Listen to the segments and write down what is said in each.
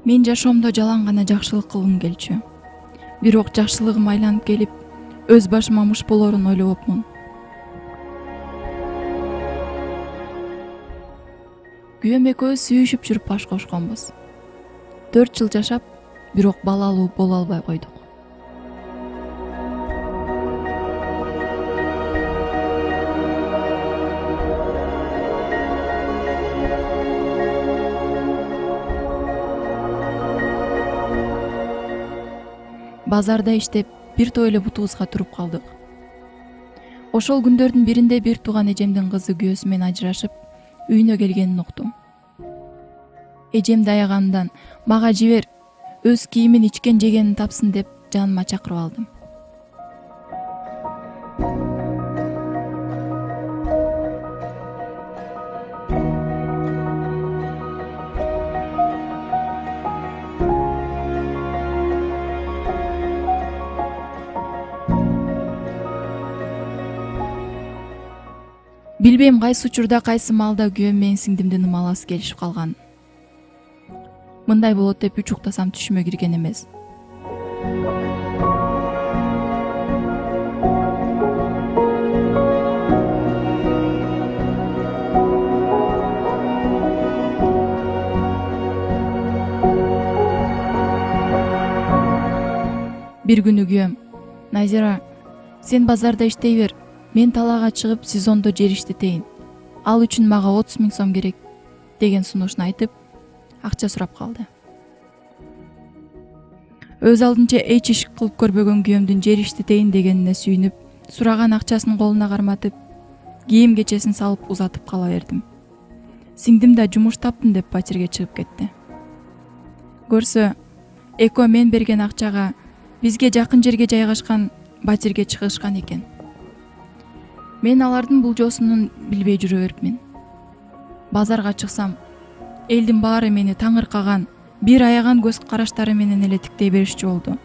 Мен жашоомдо жалаң гана жакшылык кылгым келчү. Бирок жакшылыгым айланып келип, өз башыма муш болорун ойлобопмун. Күйөөм экөөбүз сүйүшүп жүрүп баш кошконбуз. 4 жыл жашап, бирок балалуу боло албай койдук. Базарда иштеп, бир топ эле бутубузга туруп калдык. Ошол күндөрдүн биринде бир тууган эжемдин кызы күйөөсү менен ажырашып, үйүнө келгенин уктум. Эжемди аягандан мага жибер, өз кийимин ичкен жегенин тапсын деп жаныма чакырып алдым. Билбейм кайсы учурда, кайсы маалда күйөөм менен сиңдимдин ымаласы келишип калган. Мындай болот деп үч уктасам түшүмө кирген эмес. Бир күнү күйөөм: "Назира, сен базарда иштей бер. Мен талаага чыгып сезондо жер иштетейин. Ал үчүн мага 30 000 сом керек" деген сунушун айтып, акча сурап калды. Өз алдынча эч иш кылып көрбөгөн күйөөмдүн жер иштетейин дегенине сүйүнүп, сураган акчасын колуна карматып, кийим кечесин салып узатып кала бердим. Сиңдим да жумуш таптым деп батирге чыгып кетти. Көрсө, экөө мен берген акчага бизге жакын жерге жайгашкан батирге чыгышкан экен. Мен алардын бул жоосунун билбей жүрө берипмин. Базарга чыксам, элдин баары мени таңыркаган, бир аяган көз караштары менен эле тиктей беришчү болду.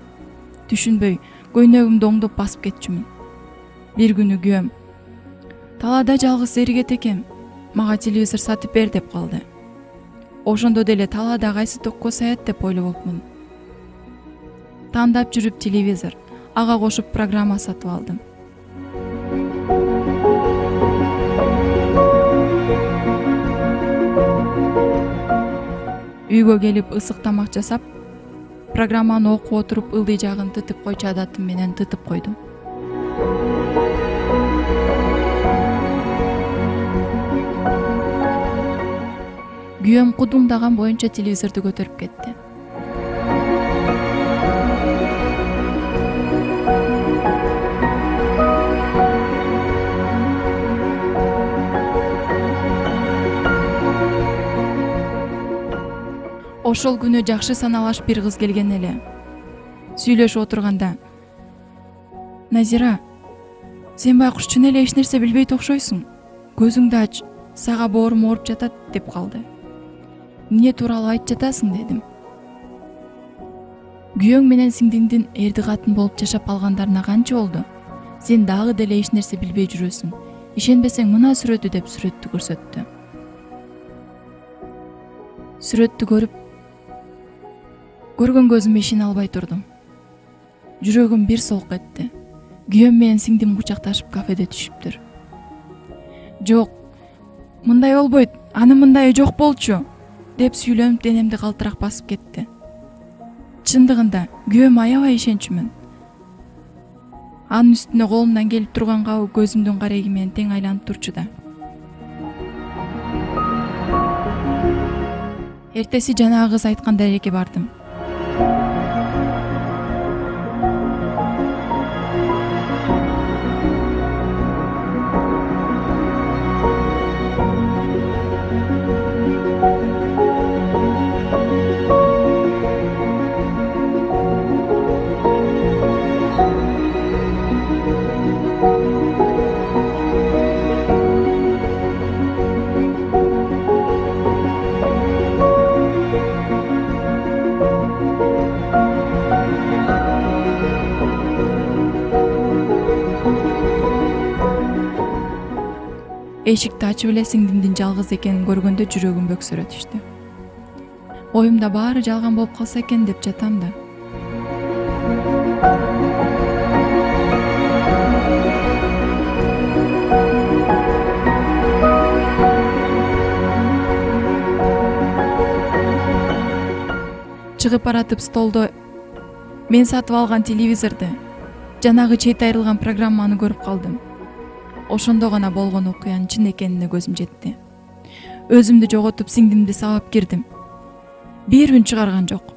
Түшүнбөй, көйнөгүмдү оңдоп басып кетчүмүн. Бир күнү күйөөм: "Талаада жалгыз эригет экем, мага телевизор сатып бер" деп калды. Ошондо деле талаада кайсы токко саят деп ойлобопмун. Тандап жүрүп телевизор, ага кошуп программа сатып алдым. Үйгө келип ысык тамак жасап, программаны окуп отуруп ылдый жагын тытып койчу адатым менен тытып койдум. Күйөөм кудуңдаган боюнча телевизорду көтөрүп кетти. Ошол күнү жакшы саналаш бир кыз келген эле. Сүйлөшүп отурганда: "Назира, сен байкуш чын эле эч нерсе билбейт окшойсуң. Көзүңдү ач, сага боорум ооруп жатат" деп калды. "Эмне тууралуу айтып жатасың?" дедим. "Күйөөң менен сиңдиңдин эрди катын болуп жашап алгандарына канча болду? Сен дагы деле эч нерсе билбей жүрөсүң. Ишенбесең мына сүрөтү" деп сүрөттү көрсөттү. Сүрөттү көргөн көзүм ишене албай турдум. Жүрөгүм бир солк этти. Күйөөм менен сиңдим кучакташып кафеде түшүптүр. "Жок, мындай болбойт, аны мындайы жок болчу" деп сүйлөнүп денемди калтырак басып кетти. Чындыгында күйөөм аябай ишенчүмүн. Анын үстүнө колумдан келип турган кабы көзүмдүн кареги менен тең айланып турчу да. Эртеси жанагы кыз айткан дарекке бардым. Эшикти ачып эле сиңдимдин жалгыз экенин көргөндө жүрөгүм бөксөрө түштү. Оюмда баары жалган болуп калса экен деп жатам да. Чыгып баратып столдо мен сатып алган телевизорду, жанагы чет айрылган программаны көрүп калдым. Ошондо гана болгон окуянын чын экенине көзүм жетти. Өзүмдү жоготуп сиңдимди сабап кирдим. Бир үн чыгарган жок.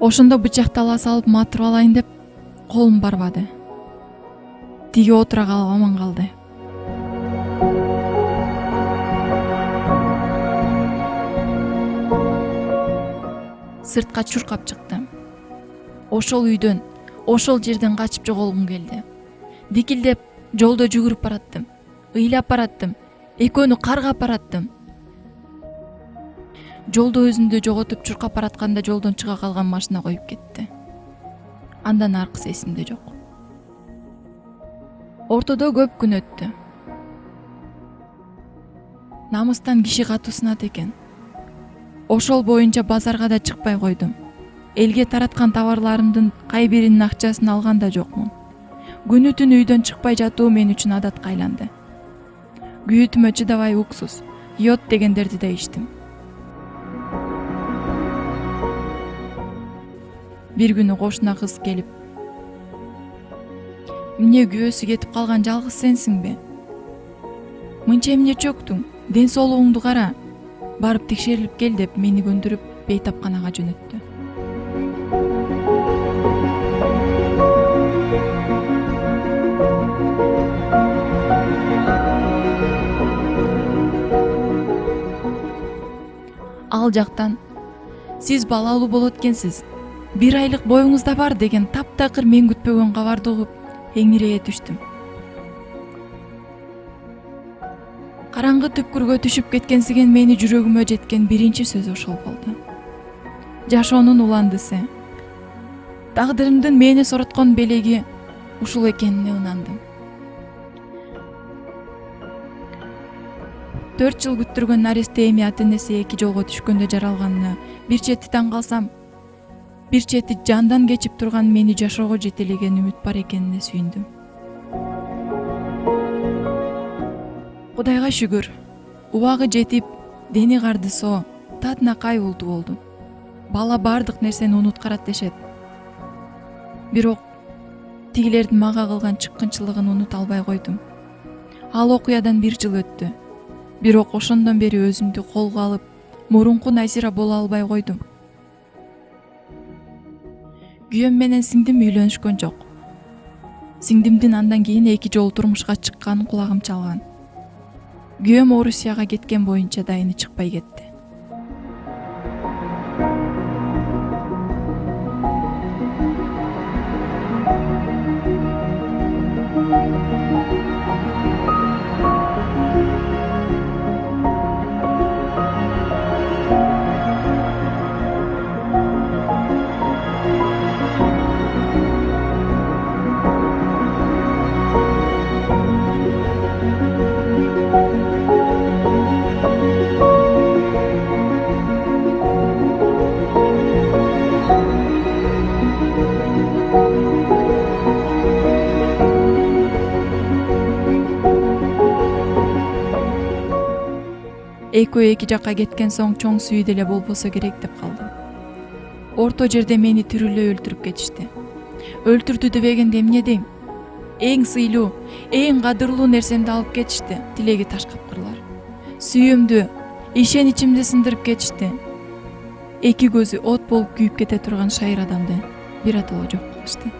Ошондо бычакты ала салып матырып алайын деп колум барбады. Тиги отура калып аман калды. Сыртка чуркап чыктым. Ошол үйдөн, ошол жерден качып жоголгум келди. Дикилдеп жолдо жүгүрүп бараттым. Ыйлап бараттым. Экөөнү каргап бараттым. Жолдо өзүмдү жоготуп чуркап баратканда жолдон чыга калган машина коюп кетти. Андан аркысы эсимде жок. Ортодо көп күн өттү. Намыстан киши катуу сынат экен. Ошол боюнча базарга да чыкпай койдум. Элге тараткан товарларымдын кай биринин акчасын алган да жокмун. Күнү түнү үйдөн чыкпай жатуу мен үчүн адатка айланды. Күйүтүмө чыдабай уксус, йод дегендерди да ичтим. Бир күнү кошуна кыз келип: "Эмне күйөөсү кетип калган жалгыз сенсиңби? Мынча эмне чөктүң? Ден соолугуңду кара. Барып текшерилип кел" деп мени көндүрүп бейтапканага жөнөттү. Ал жактан "Сиз балалуу болот экенсиз. 1 айлык боюңузда бар" деген таптакыр мен күтпөгөн кабарды угуп эңирее түштүм. Караңгы түпкүргө түшүп кеткенсиген мени жүрөгүмө жеткен биринчи сөз ошол болду. Жашоонун уландысы, тагдырымдын мени сороткон белеги ушул экенине ынандым. 4 жыл күттүргөн наристе эми ата-энеси 2 жолго түшкөндө жаралганына бир чети таң калсам, бир чети жандан кечип турган мени жашоого жетелеген үмүт бар экенине сүйүндүм. Кудайга шүгүр, убагы жетип, дени кардысоо, татынакай улду болдум. Бала бардык нерсени унуткарат дешет. Бирок тигилердин мага кылган чыккынчылыгын унута албай койдум. Ал окуядан 1 жыл өттү. Бирок ошондон бери өзүмдү колго алып, мурунку Назира боло албай койдум. Күйөөм менен сиңдим үйлөнүшкөн жок. Сиңдимдин андан кийин 2 жолу турмушка чыкканын кулагым чалган. Күйөөм Орусияга кеткен боюнча дайыны чыкпай кетти. Экөө 2 жакка кеткен соң чоң сүйүү деле болбосо керек деп калдым. Орто жерде мени тирүүлөй өлтүрүп кетишти. Өлтүрдү дебегенде эмне дейм? Эң сыйлуу, эң кадырлуу нерсемди алып кетишти, тилеги таш капкырлар. Сүйүүмдү, ишеничимди сындырып кетишти. 2 көзү от болуп күйүп кете турган шайыр адамды биротоло жок кылышты.